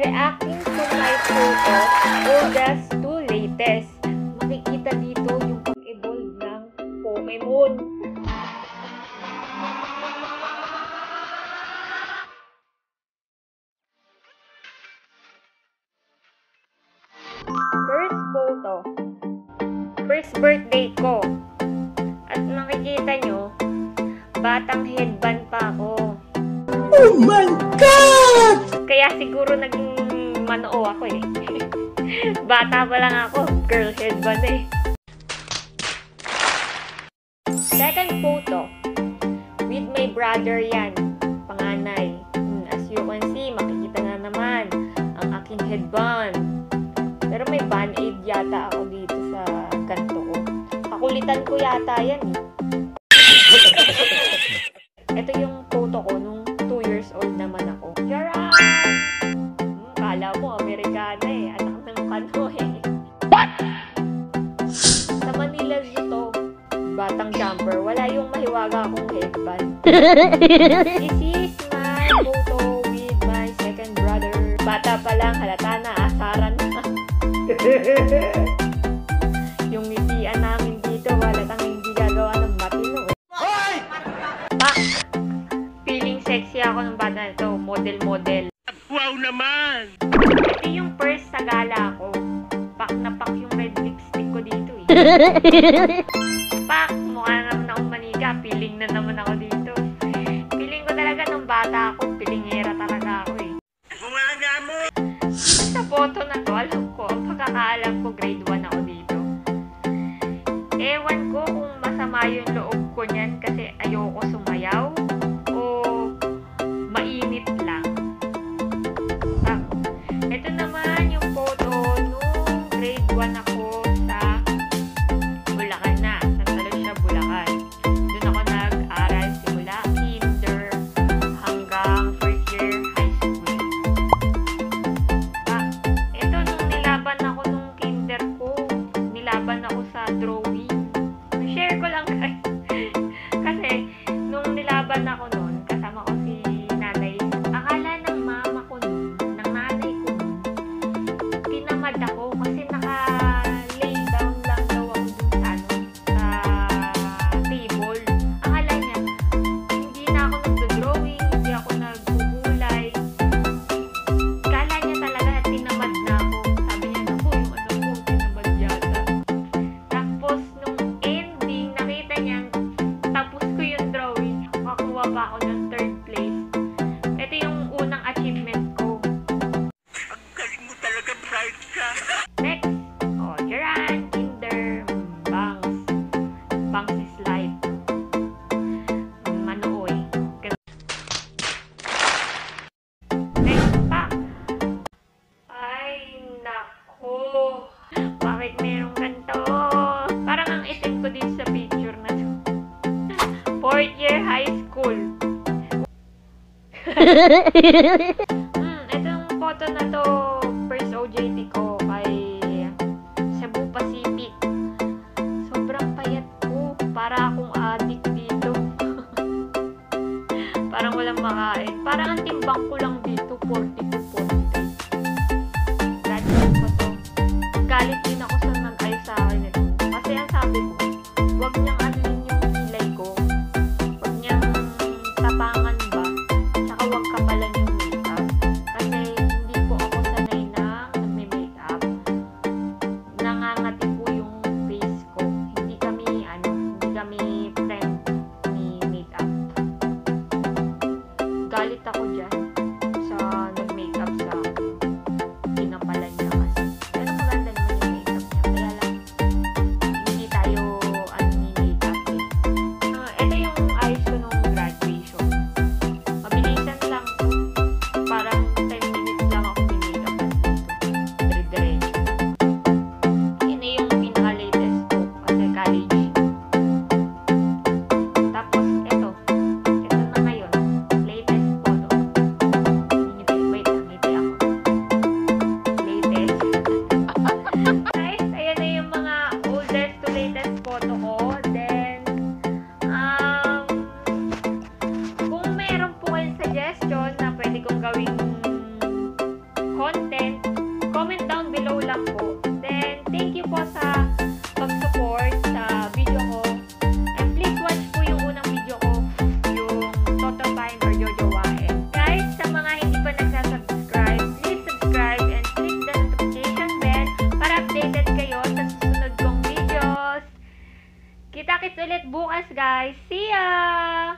Reacting to my photo, oldest to latest. Makikita dito yung pag-evolve ng Pokemon. First photo. First birthday ko. At makikita nyo, batang headband pa ako. Oh my God! Kaya siguro naging manoo ako eh. Bata pa lang ako, girl headband eh. Second photo. With my brother yan, panganay. As you can see, makikita na naman ang aking headband. Pero may band-aid yata ako dito sa ganto ko. Kakulitan ko yata yan eh. Ito yung photo ko nung 2 years old naman ako. Charot! Kala mo, Amerikana eh. Anak ng kano eh. What? Sa Manila dito, batang jumper. Wala yung mahiwaga akong headband. This is my photo with my second brother. Bata pa lang, halata na, asaran na. Yung ngitian namin dito, halatang hindi gagawa ng matino eh. Hoy! Pak! Feeling sexy ako ng bata na ito, model-model. Wow naman! Ito yung first sa gala ko. Pak na pak yung red lipstick ko dito eh. Pak! Mukha naman akong manika. Feeling na naman ako dito. Feeling ko talaga nung bata ako. Pilingera talaga ako eh. Bumaga mo! Sa photo na to, alam ko, ang pagkakaalam ko, grade 1 ako dito. Ewan ko kung masama yung loob ko niyan kasi ayoko sumayaw o mainit lang. Ito naman yung photo nung grade 1 ako sa Bulacan na. Santa Lucia, Bulacan. Doon ako nag-aral simula kinder hanggang first year high school. Ito nung nilaban ako nung kinder ko. Nilaban ako sa drawing. Share ko lang guys. Kasi nung nilaban ako noon, kasama ko si nanay. Akala ng mama ko noon, ng nanay ko noon, tinamad ako kasi naka-lay down lang daw ako dun sa table. Akala niya, hindi na ako nagdo-drawing, hindi ako nagkukulay. Akala niya talaga tinamad na ako. Sabi niya, naku, yung ano ko, tinamad yata. Tapos, nung ending, nakita niya, tapos ko yung drawing, makakuha pa ako ng 3rd place. Ito yung unang achievement ko. Ang galing mo talaga, bright ka! Next, Jaran, Kinder, Bangs. Bangs is life. Manooy. Next pa. Ay, nako. Bakit merong ganito? Parang ang itim ko din sa picture na to. 4th year high school. Itong photo na to, first OJT ko kay Cebu Pacific. Sobrang payat ko. Para akong addict dito. Parang walang makain. Parang ang timbang ko lang dito, 40 to 43. Graduate ko to. Galit din ako sa nag-ayos sa akin ito. Kasi ang sabi ko, huwag niyang alin yung kilay ko. Huwag niyang tapangan ba. Tsaka huwag kapalan yung makeup. Kasi hindi po ako sanay na nagme-makeup. Nangangati po yung face ko. Hindi kami friend ni makeup. Galit ako dyan sa nag lang po. Then, thank you po sa pag-support sa video ko. And please watch po yung unang video ko, yung Totobain or Jojowain. Guys, sa mga hindi pa nagsasubscribe, please subscribe and click the notification bell para updated kayo sa susunod kong videos. Kita-kits ulit bukas, guys. See ya!